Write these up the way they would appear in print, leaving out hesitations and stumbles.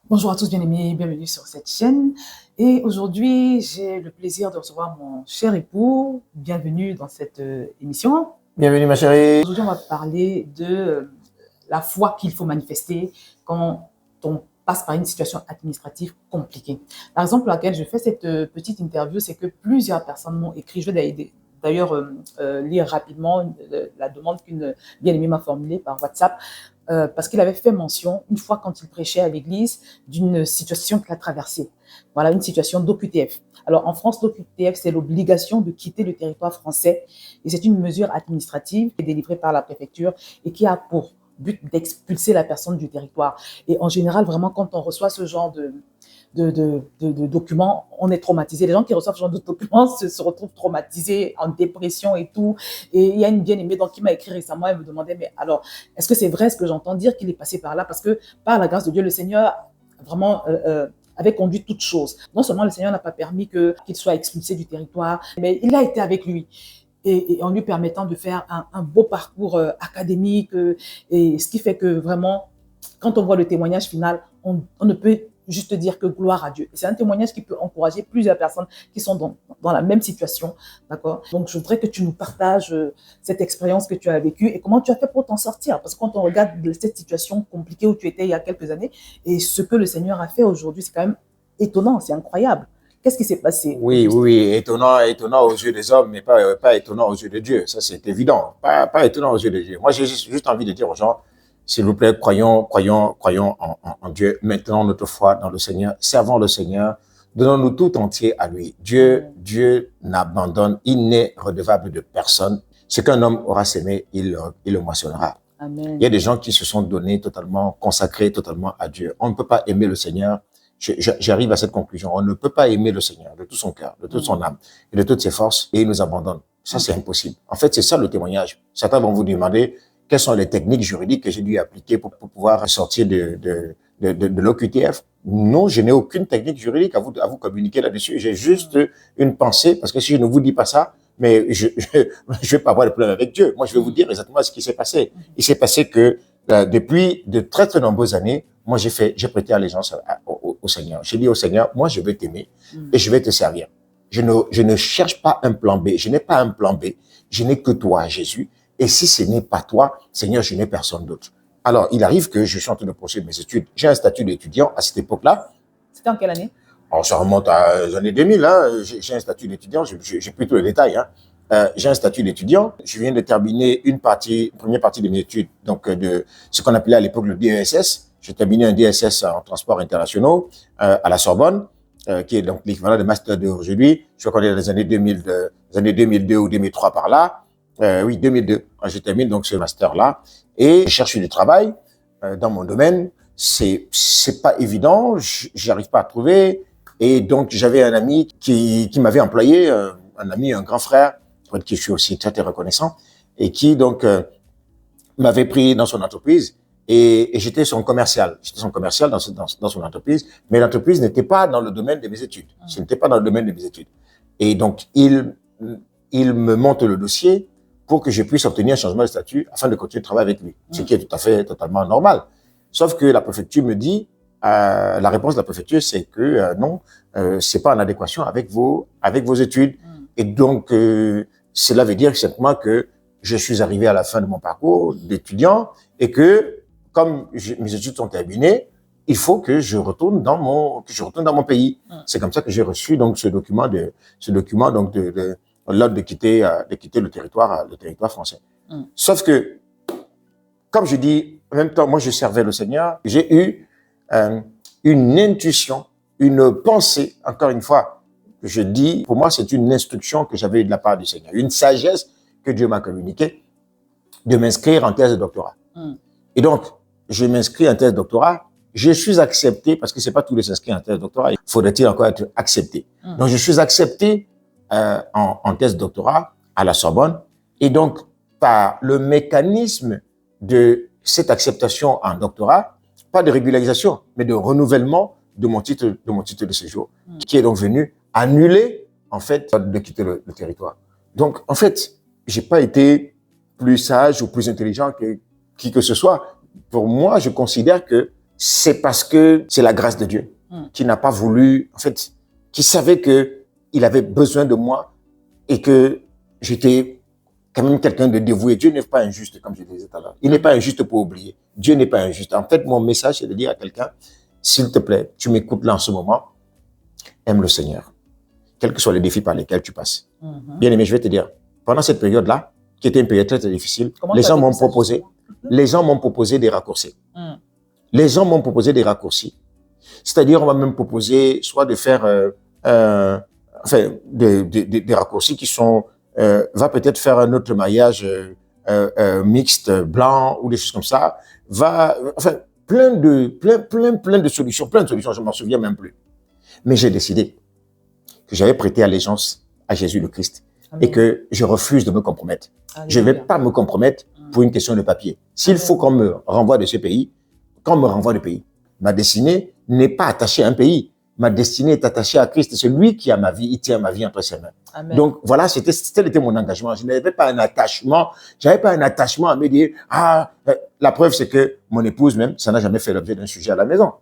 Bonjour à tous bien-aimés, bienvenue sur cette chaîne. Et aujourd'hui, j'ai le plaisir de recevoir mon cher époux. Bienvenue dans cette émission. Bienvenue ma chérie. Aujourd'hui, on va parler de la foi qu'il faut manifester quand on passe par une situation administrative compliquée. La raison pour laquelle je fais cette petite interview, c'est que plusieurs personnes m'ont écrit. Je vais d'ailleurs lire rapidement la demande qu'une bien-aimée m'a formulée par WhatsApp. Parce qu'il avait fait mention, une fois quand il prêchait à l'église, d'une situation qu'il a traversée. Voilà, une situation d'OQTF. Alors, en France, l'OQTF, c'est l'obligation de quitter le territoire français. Et c'est une mesure administrative délivrée par la préfecture et qui a pour but d'expulser la personne du territoire. Et en général, vraiment, quand on reçoit ce genre de documents, on est traumatisé. Les gens qui reçoivent ce genre de documents se retrouvent traumatisés, en dépression et tout. Et il y a une bien-aimée donc, qui m'a écrit récemment, elle me demandait, mais alors, est-ce que c'est vrai ce que j'entends dire qu'il est passé par là? Parce que par la grâce de Dieu, le Seigneur vraiment avait conduit toutes choses. Non seulement le Seigneur n'a pas permis qu'il soit expulsé du territoire, mais il a été avec lui. Et en lui permettant de faire un beau parcours académique. Et ce qui fait que vraiment, quand on voit le témoignage final, on ne peut juste dire que gloire à Dieu. Et c'est un témoignage qui peut encourager plusieurs personnes qui sont dans la même situation. D'accord? Donc, je voudrais que tu nous partages cette expérience que tu as vécue et comment tu as fait pour t'en sortir. Parce que quand on regarde cette situation compliquée où tu étais il y a quelques années et ce que le Seigneur a fait aujourd'hui, c'est quand même étonnant, c'est incroyable. Qu'est-ce qui s'est passé? Oui, étonnant aux yeux des hommes, mais pas étonnant aux yeux de Dieu. Ça, c'est évident. Pas étonnant aux yeux de Dieu. Moi, j'ai juste envie de dire aux gens, s'il vous plaît, croyons en Dieu. Maintenant, notre foi dans le Seigneur. Servons le Seigneur. Donnons-nous tout entier à lui. Dieu n'abandonne, il n'est redevable de personne. Ce qu'un homme aura sémé, il le moissonnera. Amen. Il y a des gens qui se sont donnés totalement, consacrés totalement à Dieu. On ne peut pas aimer le Seigneur. J'arrive à cette conclusion. On ne peut pas aimer le Seigneur de tout son cœur, de toute son âme et de toutes ses forces et il nous abandonne. Ça, c'est impossible. En fait, c'est ça le témoignage. Certains vont vous demander quelles sont les techniques juridiques que j'ai dû appliquer pour pouvoir sortir de l'OQTF. Non, je n'ai aucune technique juridique à vous communiquer là-dessus. J'ai juste une pensée parce que si je ne vous dis pas ça, mais je vais pas avoir de problème avec Dieu. Moi, je vais vous dire exactement ce qui s'est passé. Il s'est passé que depuis de très très nombreuses années, moi j'ai prêté allégeance au Seigneur. J'ai dit au Seigneur, moi je vais t'aimer et je vais te servir. Je ne cherche pas un plan B. Je n'ai pas un plan B. Je n'ai que toi, Jésus. Et si ce n'est pas toi, Seigneur, je n'ai personne d'autre. Alors, il arrive que je suis en train de poursuivre mes études. J'ai un statut d'étudiant à cette époque-là. C'était en quelle année? Alors, ça remonte à les années 2000. Hein. J'ai un statut d'étudiant. J'ai plus tous les détails. Hein. J'ai un statut d'étudiant. Je viens de terminer une première partie de mes études, donc de ce qu'on appelait à l'époque le DESS. J'ai terminé un DSS en transport internationaux à la Sorbonne, qui est donc l'équivalent de Master 2 aujourd'hui. Je crois qu'on est dans les années 2002 ou 2003 par là. Oui, 2002. Je termine donc ce master-là et je cherche du travail dans mon domaine. C'est pas évident. J'arrive pas à trouver. Et donc, j'avais un ami qui m'avait employé, un ami, un grand frère, pour qui je suis aussi très, très reconnaissant, et qui, donc, m'avait pris dans son entreprise, et j'étais son commercial. J'étais son commercial dans son entreprise, mais l'entreprise n'était pas dans le domaine de mes études. Ce n'était pas dans le domaine de mes études. Et donc, il me monte le dossier pour que je puisse obtenir un changement de statut afin de continuer de travailler avec lui, ce qui est tout à fait, totalement normal. Sauf que la préfecture me dit, la réponse de la préfecture, c'est que non, c'est pas en adéquation avec vos études. Et donc, cela veut dire simplement que je suis arrivé à la fin de mon parcours d'étudiant et que, comme mes études sont terminées, il faut que je retourne dans mon pays. C'est comme ça que j'ai reçu donc ce document de l'ordre de quitter le territoire français. Sauf que, comme je dis, en même temps, moi je servais le Seigneur, j'ai eu une intuition, une pensée, encore une fois, que je dis, pour moi c'est une instruction que j'avais eu de la part du Seigneur, une sagesse que Dieu m'a communiquée, de m'inscrire en thèse de doctorat. Et donc, je m'inscris en thèse de doctorat, je suis accepté, parce que c'est pas tous les inscrits en thèse de doctorat, il faudrait-il encore être accepté. Donc, je suis accepté en thèse de doctorat à la Sorbonne, et donc, par le mécanisme de cette acceptation en doctorat, pas de régularisation, mais de renouvellement de mon titre de séjour, qui est donc venu annuler, en fait, de quitter le territoire. Donc, en fait, j'ai pas été plus sage ou plus intelligent que qui que ce soit. Pour moi, je considère que c'est parce que c'est la grâce de Dieu qui n'a pas voulu, en fait, qui savait que il avait besoin de moi et que j'étais quand même quelqu'un de dévoué. Dieu n'est pas injuste, comme je disais tout à l'heure. Il n'est pas injuste pour oublier. Dieu n'est pas injuste. En fait, mon message, c'est de dire à quelqu'un, s'il te plaît, tu m'écoutes là en ce moment, aime le Seigneur, quels que soient les défis par lesquels tu passes. Bien aimé, je vais te dire, pendant cette période-là, qui était une période très, très difficile, les gens m'ont proposé des raccourcis. Les gens m'ont proposé des raccourcis. C'est-à-dire, on m'a même proposé soit de faire des raccourcis qui sont va peut-être faire un autre mariage mixte, blanc ou des choses comme ça. Plein de solutions, je m'en souviens même plus. Mais j'ai décidé que j'avais prêté allégeance à Jésus le Christ et que je refuse de me compromettre. Je ne vais pas me compromettre pour une question de papier. S'il faut qu'on me renvoie de ce pays, qu'on me renvoie du pays. Ma destinée n'est pas attachée à un pays. Ma destinée est attachée à Christ. C'est lui qui a ma vie, il tient ma vie entre ses mains. Amen. Donc voilà, tel était mon engagement. Je n'avais pas un attachement. J'avais pas un attachement à me dire, la preuve c'est que mon épouse même, ça n'a jamais fait l'objet d'un sujet à la maison.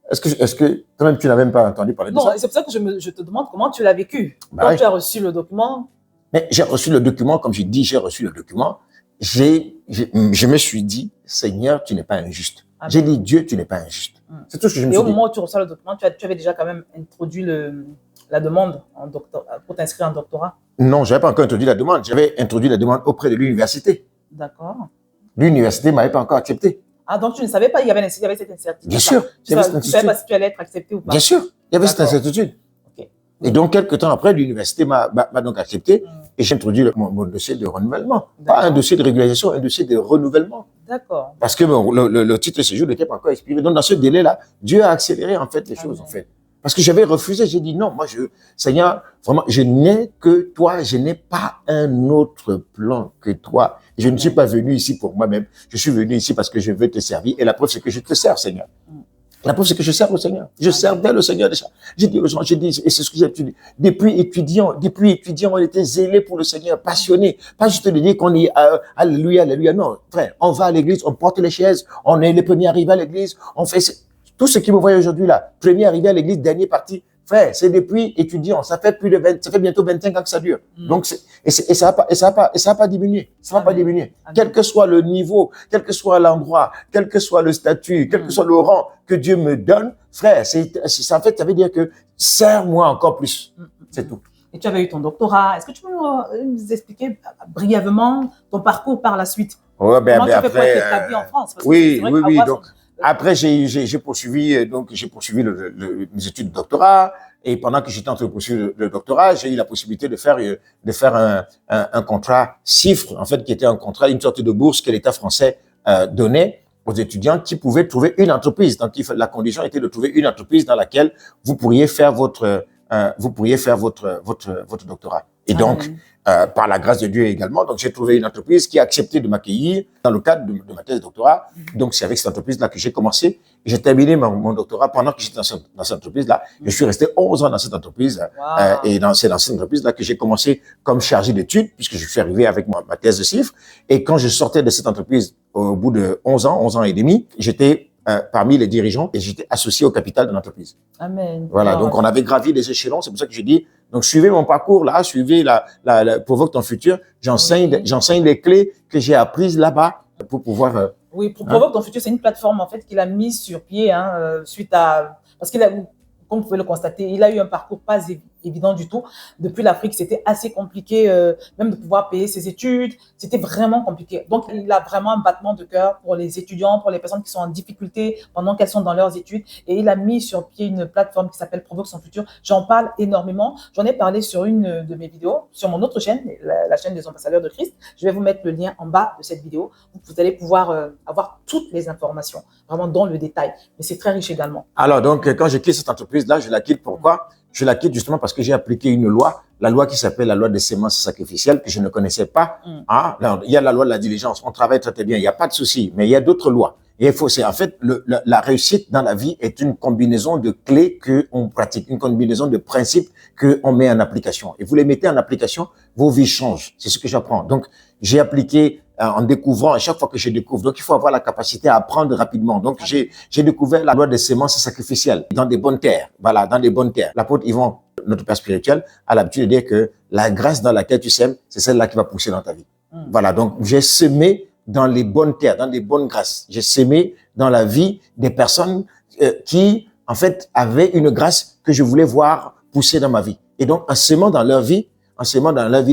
Est-ce que toi-même tu n'as même pas entendu parler de ça? Non, c'est pour ça que je te demande comment tu l'as vécu. Quand tu as reçu le document. Mais j'ai reçu le document, comme j'ai dit, j'ai reçu le document. Je me suis dit, Seigneur, tu n'es pas injuste. Amen. J'ai dit, Dieu, tu n'es pas injuste. C'est tout ce que je me suis dit. Et au moment où tu reçois le document, tu avais déjà quand même introduit la demande pour t'inscrire en doctorat? Non, je n'avais pas encore introduit la demande. J'avais introduit la demande auprès de l'université. D'accord. L'université ne m'avait pas encore accepté. Ah, donc tu ne savais pas, il y avait cette incertitude. Bien sûr. Tu ne savais pas si tu allais être accepté ou pas. Bien sûr, il y avait cette incertitude. Okay. Et donc, quelques temps après, l'université m'a donc accepté et j'ai introduit mon dossier de renouvellement. Pas un dossier de régularisation, un dossier de renouvellement. D'accord. Parce que le titre de séjour n'était pas encore expiré. Donc, dans ce délai-là, Dieu a accéléré en fait les choses, en fait. Parce que j'avais refusé, j'ai dit non, Seigneur, vraiment, je n'ai que toi, je n'ai pas un autre plan que toi. Je ne suis pas venu ici pour moi-même, je suis venu ici parce que je veux te servir. Et la preuve, c'est que je te sers, Seigneur. La preuve, c'est que je sers le Seigneur. Je servais le Seigneur déjà. J'ai dit aux gens, et c'est ce que j'ai dit, depuis étudiants, on était zélés pour le Seigneur, passionnés. Pas juste de dire qu'on est alléluia, alléluia. Non, frère, on va à l'église, on porte les chaises, on est les premiers arrivés à l'église, on fait tout ce qui me voit aujourd'hui là, premier arrivé à l'église, dernier parti. Frère, c'est depuis étudiant, ça fait bientôt 25 ans que ça dure. Donc, ça va pas diminuer. Ça va pas diminuer. Quel que soit le niveau, quel que soit l'endroit, quel que soit le statut, quel que soit le rang que Dieu me donne, frère, en fait, ça veut dire que sers-moi encore plus. C'est tout. Et tu avais eu ton doctorat. Est-ce que tu peux nous expliquer brièvement ton parcours par la suite? Ouais, comment tu fais pour être établi en France? Parce oui. Donc, après, j'ai poursuivi mes études de doctorat. Et pendant que j'étais en train de poursuivre le doctorat, j'ai eu la possibilité de faire un contrat CIFRE, en fait, qui était un contrat, une sorte de bourse que l'État français donnait aux étudiants qui pouvaient trouver une entreprise. Donc, la condition était de trouver une entreprise dans laquelle vous pourriez faire votre doctorat. Et donc, par la grâce de Dieu également, donc j'ai trouvé une entreprise qui a accepté de m'accueillir dans le cadre de ma thèse de doctorat. Donc, c'est avec cette entreprise-là que j'ai commencé. J'ai terminé mon doctorat pendant que j'étais dans cette entreprise-là. Je suis resté 11 ans dans cette entreprise. Et c'est dans cette entreprise-là que j'ai commencé comme chargé d'études, puisque je suis arrivé avec ma thèse de CIFRE. Et quand je sortais de cette entreprise, au bout de 11 ans et demi, j'étais parmi les dirigeants et j'étais associé au capital de l'entreprise. Amen. Voilà, donc on avait gravi les échelons, c'est pour ça que je dis, donc suivez mon parcours là, suivez Provoque ton futur, j'enseigne les clés que j'ai apprises là-bas pour pouvoir... Oui, pour Provoque ton futur, c'est une plateforme en fait qu'il a mise sur pied suite à... Parce qu'il a, comme vous pouvez le constater, il a eu un parcours pas évident du tout. Depuis l'Afrique, c'était assez compliqué, même de pouvoir payer ses études. C'était vraiment compliqué. Donc, il a vraiment un battement de cœur pour les étudiants, pour les personnes qui sont en difficulté pendant qu'elles sont dans leurs études. Et il a mis sur pied une plateforme qui s'appelle Provoque son futur. J'en parle énormément. J'en ai parlé sur une de mes vidéos, sur mon autre chaîne, la chaîne des ambassadeurs de Christ. Je vais vous mettre le lien en bas de cette vidéo. Vous allez pouvoir avoir toutes les informations, vraiment dans le détail. Mais c'est très riche également. Alors, donc, quand je quitte cette entreprise-là, je la quitte pourquoi? Je la quitte justement parce que j'ai appliqué une loi, la loi qui s'appelle la loi des semences sacrificielles, que je ne connaissais pas. Alors, il y a la loi de la diligence, on travaille très bien, il n'y a pas de souci, mais il y a d'autres lois. Et en fait, la réussite dans la vie est une combinaison de clés qu'on pratique, une combinaison de principes qu'on met en application. Et vous les mettez en application, vos vies changent. C'est ce que j'apprends. Donc, j'ai appliqué en découvrant à chaque fois que je découvre. Donc, il faut avoir la capacité à apprendre rapidement. Donc, j'ai découvert la loi des semences sacrificielles dans des bonnes terres. Voilà, dans des bonnes terres. L'apôtre Yvon, notre père spirituel, a l'habitude de dire que la grâce dans laquelle tu sèmes, c'est celle-là qui va pousser dans ta vie. Voilà, donc j'ai semé dans les bonnes terres, dans les bonnes grâces. J'ai semé dans la vie des personnes qui, en fait, avaient une grâce que je voulais voir pousser dans ma vie. Et donc, en semant dans leur vie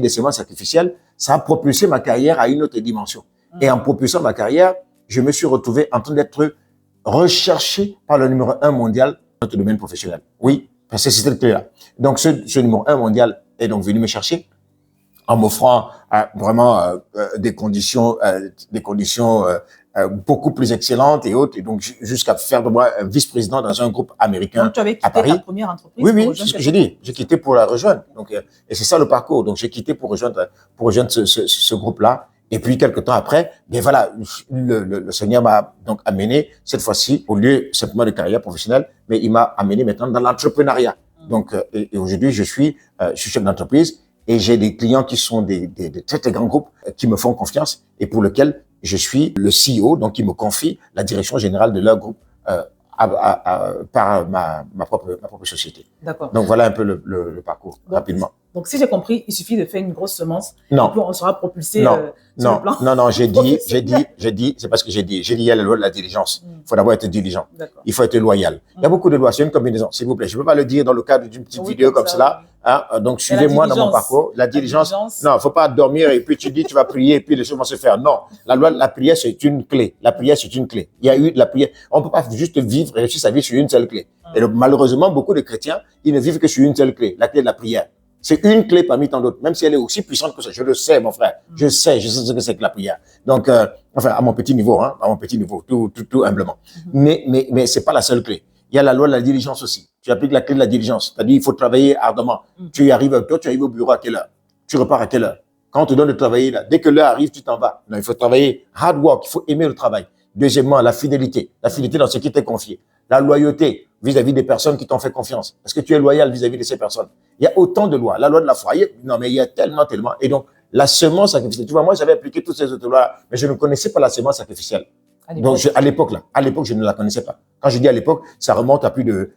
des semences sacrificielles, ça a propulsé ma carrière à une autre dimension. Et en propulsant ma carrière, je me suis retrouvé en train d'être recherché par le numéro 1 mondial dans notre domaine professionnel. Oui, parce que c'était le clé-là. Donc, ce numéro 1 mondial est donc venu me chercher en m'offrant vraiment des conditions beaucoup plus excellentes et autres, et donc jusqu'à faire de moi un vice-président dans un groupe américain. Donc, tu avais quitté ta première entreprise? Oui, c'est ce que j'ai dit. J'ai quitté pour la rejoindre. Donc, et c'est ça le parcours. Donc, j'ai quitté pour rejoindre ce groupe-là. Et puis, quelques temps après, bien voilà, le Seigneur m'a donc amené, cette fois-ci, au lieu simplement de carrière professionnelle, mais il m'a amené maintenant dans l'entrepreneuriat. Donc, et aujourd'hui, je suis chef d'entreprise et j'ai des clients qui sont des très, très grands groupes qui me font confiance et pour lesquels je suis le CEO, donc qui me confie la direction générale de leur groupe par ma propre société. D'accord. Donc, voilà un peu le parcours, rapidement. Donc, si j'ai compris, il suffit de faire une grosse semence. Non. Et puis, on sera propulsé sur le plan. Non, j'ai dit, c'est parce que j'ai dit, il y a la loi de la diligence. Il faut d'abord être diligent. Il faut être loyal. Il y a beaucoup de lois, c'est une combinaison, s'il vous plaît. Je ne peux pas le dire dans le cadre d'une petite vidéo comme cela. Hein? Donc, suivez-moi dans mon parcours. La diligence. Non, il ne faut pas dormir et puis tu dis, tu vas prier et puis les choses vont se faire. Non. La prière, c'est une clé. La prière, c'est une clé. Il y a eu la prière. On ne peut pas juste vivre, réussir sa vie sur une seule clé. Et donc, malheureusement, beaucoup de chrétiens, ils ne vivent que sur une seule clé, la clé de la prière. C'est une clé parmi tant d'autres, même si elle est aussi puissante que ça. Je le sais, mon frère. Je sais ce que c'est que la prière. Donc, enfin, à mon petit niveau, tout humblement. Mais c'est pas la seule clé. Il y a la loi de la diligence aussi. Tu appliques la clé de la diligence. C'est-à-dire, il faut travailler ardemment. Tu arrives au bureau à quelle heure? Tu repars à quelle heure? Quand on te donne de travailler là, dès que l'heure arrive, tu t'en vas. Non, il faut travailler hard work. Il faut aimer le travail. Deuxièmement, la fidélité. La fidélité dans ce qui t'est confié. La loyauté vis-à-vis des personnes qui t'ont fait confiance. Est-ce que tu es loyal vis-à-vis de ces personnes? Il y a autant de lois. La loi de la foi. Non, mais il y a tellement. Et donc, la semence sacrificielle. Tu vois, moi, j'avais appliqué toutes ces autres lois, mais je ne connaissais pas la semence sacrificielle. Donc, à l'époque, je ne la connaissais pas. Quand je dis à l'époque, ça remonte à plus de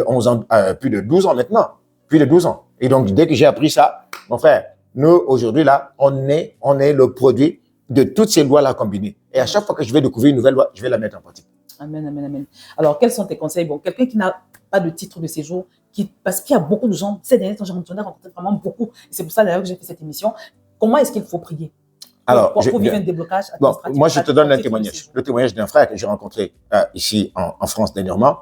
11 ans, plus de 12 ans maintenant. Plus de 12 ans. Et donc, dès que j'ai appris ça, mon frère, nous, aujourd'hui, là, on est le produit de toutes ces lois-là combinées. Et à chaque fois que je vais découvrir une nouvelle loi, je vais la mettre en pratique. Amen, amen, amen. Alors, quels sont tes conseils? Bon, quelqu'un qui n'a pas de titre de séjour, parce qu'il y a beaucoup de gens, ces derniers temps, j'en ai rencontré vraiment beaucoup. C'est pour ça d'ailleurs que j'ai fait cette émission. Comment est-ce qu'il faut prier pour vivre un déblocage administratif? Moi, je te donne un témoignage. Le témoignage d'un frère que j'ai rencontré ici en France dernièrement.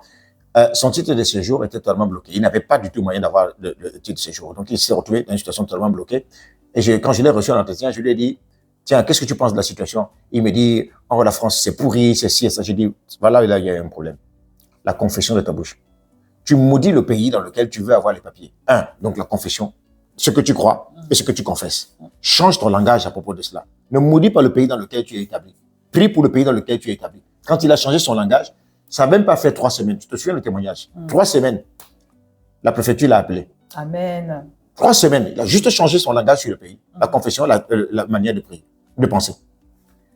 Son titre de séjour était totalement bloqué. Il n'avait pas du tout moyen d'avoir le titre de séjour. Donc, il s'est retrouvé dans une situation totalement bloquée. Et quand je l'ai reçu en entretien, je lui ai dit, tiens, qu'est-ce que tu penses de la situation? Il me dit, oh, la France, c'est pourri, c'est ci et ça. J'ai dit, voilà, là, il y a un problème. La confession de ta bouche. Tu maudis le pays dans lequel tu veux avoir les papiers. Donc la confession, ce que tu crois et ce que tu confesses. Change ton langage à propos de cela. Ne maudis pas le pays dans lequel tu es établi. Prie pour le pays dans lequel tu es établi. Quand il a changé son langage, ça n'a même pas fait 3 semaines. Tu te souviens le témoignage? 3 semaines. La préfecture l'a appelé. Amen. 3 semaines. Il a juste changé son langage sur le pays. La confession, la manière de prier, de penser.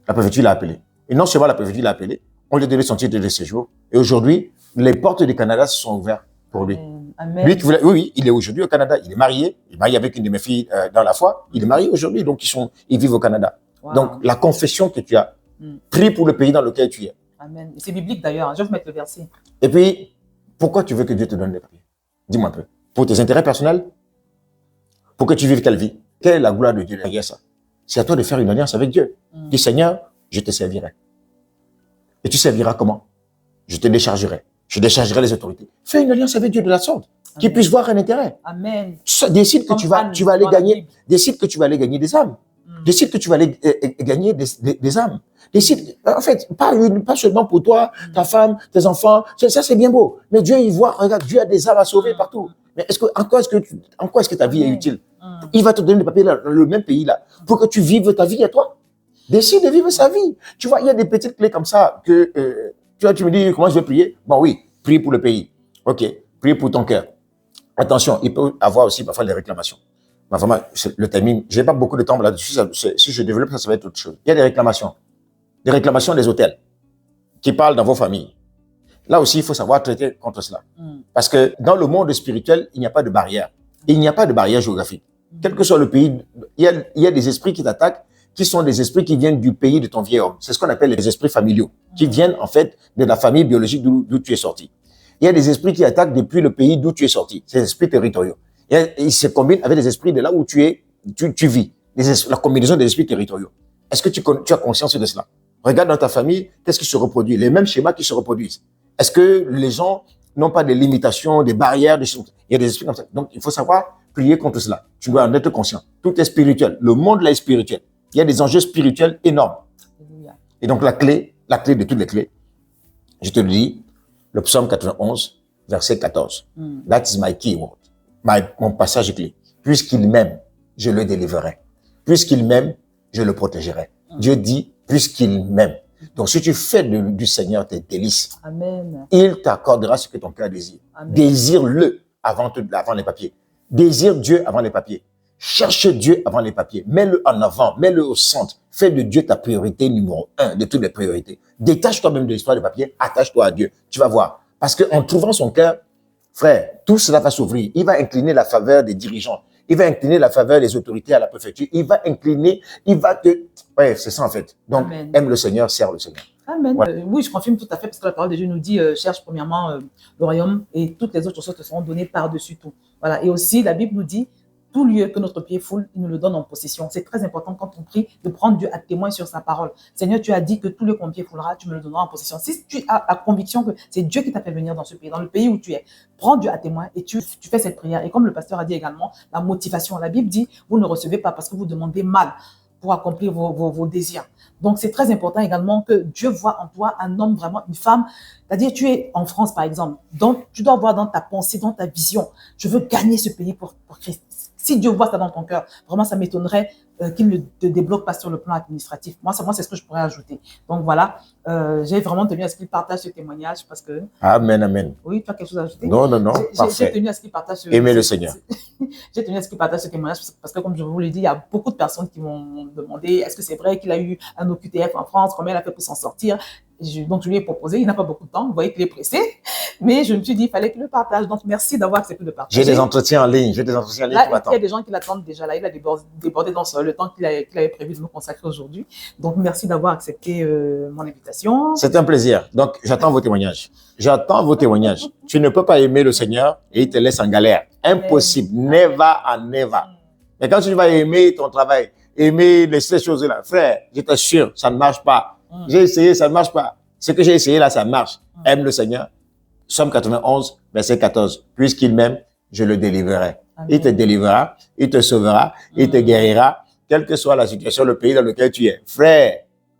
La préfecture l'a appelé. Et non seulement la préfecture l'a appelé, on lui a donné son titre de séjour. Et aujourd'hui, les portes du Canada se sont ouvertes pour lui. Amen. Lui qui voulait, oui, il est aujourd'hui au Canada. Il est marié avec une de mes filles dans la foi. Il est marié aujourd'hui, donc ils vivent au Canada. Wow. Donc, la confession que tu as, prie pour le pays dans lequel tu es. Amen. C'est biblique d'ailleurs. Je vais vous mettre le verset. Et puis, pourquoi tu veux que Dieu te donne les papiers? Dis-moi un peu. Pour tes intérêts personnels? Pour que tu vives quelle vie? Quelle est la gloire de Dieu derrière ça? C'est à toi de faire une alliance avec Dieu. Dis, Seigneur, je te servirai. Et tu serviras comment? Je te déchargerai. Je déchargerai les autorités. Fais une alliance avec Dieu de la sorte, qu'ils puissent voir un intérêt. Amen. Décide que tu vas aller gagner. Décide que tu vas aller gagner des âmes. Décide que tu vas aller gagner des âmes. Décide, en fait, pas seulement pour toi, ta femme, tes enfants. Ça, c'est bien beau. Mais Dieu, il voit, regarde, Dieu a des âmes à sauver partout. Mais en quoi est-ce que ta vie est utile? Il va te donner des papiers dans le même pays là, pour que tu vives ta vie à toi. Décide de vivre sa vie. Tu vois, il y a des petites clés comme ça que, tu me dis, comment je vais prier? Bon, oui, prie pour le pays. OK, prie pour ton cœur. Attention, il peut avoir aussi parfois des réclamations. Vraiment, le timing, j'ai pas beaucoup de temps là-dessus. Si je développe ça, ça va être autre chose. Il y a des réclamations. Des réclamations des hôtels qui parlent dans vos familles. Là aussi, il faut savoir traiter contre cela. Parce que dans le monde spirituel, il n'y a pas de barrière. Il n'y a pas de barrière géographique. Quel que soit le pays, il y a des esprits qui t'attaquent, qui sont des esprits qui viennent du pays de ton vieil homme. C'est ce qu'on appelle les esprits familiaux, qui viennent en fait de la famille biologique d'où tu es sorti. Il y a des esprits qui attaquent depuis le pays d'où tu es sorti. C'est des esprits territoriaux. Ils se combinent avec des esprits de là où tu vis. La combinaison des esprits territoriaux. Est-ce que tu as conscience de cela? Regarde dans ta famille, qu'est-ce qui se reproduit? Les mêmes schémas qui se reproduisent. Est-ce que les gens n'ont pas des limitations, des barrières, des choses? Il y a des esprits comme ça. Donc, il faut savoir prier contre cela. Tu dois en être conscient. Tout est spirituel. Le monde là est spirituel. Il y a des enjeux spirituels énormes. Et donc, la clé de toutes les clés, je te le dis, le psaume 91, verset 14. That is my key word. Mon passage clé. Puisqu'il m'aime, je le délivrerai. Puisqu'il m'aime, je le protégerai. Dieu dit, puisqu'il m'aime. Donc, si tu fais du Seigneur tes délices, Amen. Il t'accordera ce que ton cœur désire. Amen. Désire-le avant les papiers. Désire Dieu avant les papiers. Cherche Dieu avant les papiers. Mets-le en avant, mets-le au centre. Fais de Dieu ta priorité numéro 1 de toutes les priorités. Détache-toi même de l'histoire des papiers, attache-toi à Dieu. Tu vas voir. Parce qu'en trouvant son cœur, frère, tout cela va s'ouvrir. Il va incliner la faveur des dirigeants. Il va incliner la faveur des autorités à la préfecture. Ouais, c'est ça en fait. Donc, Amen. Aime le Seigneur, sers le Seigneur. Amen. Voilà. Oui, je confirme tout à fait parce que la parole de Dieu nous dit cherche premièrement le royaume et toutes les autres choses te seront données par-dessus tout. Voilà. Et aussi, la Bible nous dit tout lieu que notre pied foule, il nous le donne en possession. C'est très important quand on prie de prendre Dieu à témoin sur sa parole. Seigneur, tu as dit que tout lieu que mon pied foulera, tu me le donneras en possession. Si tu as la conviction que c'est Dieu qui t'a fait venir dans ce pays, dans le pays où tu es, prends Dieu à témoin et tu fais cette prière. Et comme le pasteur a dit également, la motivation. La Bible dit, vous ne recevez pas parce que vous demandez mal pour accomplir vos désirs. Donc, c'est très important également que Dieu voit en toi un homme, vraiment une femme. C'est-à-dire, tu es en France, par exemple. Donc, tu dois voir dans ta pensée, dans ta vision, je veux gagner ce pays pour Christ. Si Dieu voit ça dans ton cœur, vraiment, ça m'étonnerait qu'il ne te débloque pas sur le plan administratif. Moi, c'est ce que je pourrais ajouter. Donc, voilà, j'ai vraiment tenu à ce qu'il partage ce témoignage parce que... Amen, amen. Oui, tu as quelque chose à ajouter? Non, parfait. J'ai tenu à ce qu'il partage Aimer le Seigneur. J'ai tenu à ce qu'il partage ce témoignage parce que, comme je vous l'ai dit, il y a beaucoup de personnes qui m'ont demandé est-ce que c'est vrai qu'il a eu un OQTF en France, comment il a fait pour s'en sortir. Donc, je lui ai proposé, il n'a pas beaucoup de temps, vous voyez qu'il est pressé, mais je me suis dit, il fallait qu'il le partage. Donc, merci d'avoir accepté de partager. J'ai des entretiens en ligne, qui m'attendent. Il y a des gens qui l'attendent déjà là, il a débordé dans le temps qu'il avait prévu de nous consacrer aujourd'hui. Donc, merci d'avoir accepté mon invitation. C'est un plaisir. Donc, j'attends vos témoignages. J'attends vos témoignages. Tu ne peux pas aimer le Seigneur et il te laisse en galère. Impossible. Never and never. Mais quand tu vas aimer ton travail, aimer ces choses-là, frère, je t'assure, ça ne marche pas. J'ai essayé, ça ne marche pas. Ce que j'ai essayé là, ça marche. Aime le Seigneur. Psaume 91, verset 14. Puisqu'il m'aime, je le délivrerai. Amen. Il te délivrera, il te sauvera, il te guérira, quelle que soit la situation, le pays dans lequel tu es. Frère,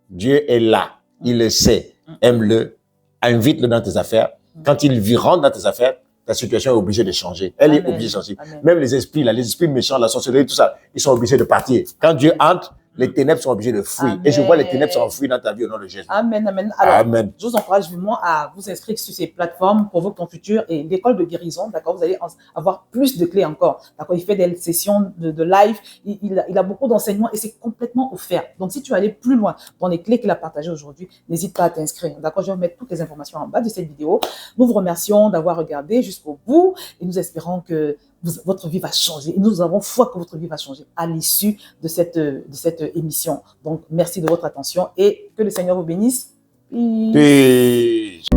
Dieu est là. Il le sait. Aime-le. Invite-le dans tes affaires. Quand il rentre dans tes affaires, ta situation est obligée de changer. Elle est obligée de changer. Amen. Même les esprits méchants, la sorcellerie, tout ça, ils sont obligés de partir. Quand Dieu entre, les ténèbres sont obligées de fuir. Amen. Et je vois les ténèbres s'enfuir dans ta vie au nom de Jésus. Amen, amen. Alors, amen. Je vous encourage vivement à vous inscrire sur ces plateformes Provoque ton futur et l'école de guérison. D'accord, vous allez avoir plus de clés encore. D'accord, il fait des sessions de live. Il a beaucoup d'enseignements et c'est complètement offert. Donc, si tu veux aller plus loin dans les clés qu'il a partagées aujourd'hui, n'hésite pas à t'inscrire. D'accord, je vais mettre toutes les informations en bas de cette vidéo. Nous vous remercions d'avoir regardé jusqu'au bout et nous espérons que votre vie va changer. Et nous avons foi que votre vie va changer à l'issue de cette émission. Donc, merci de votre attention et que le Seigneur vous bénisse. Peace.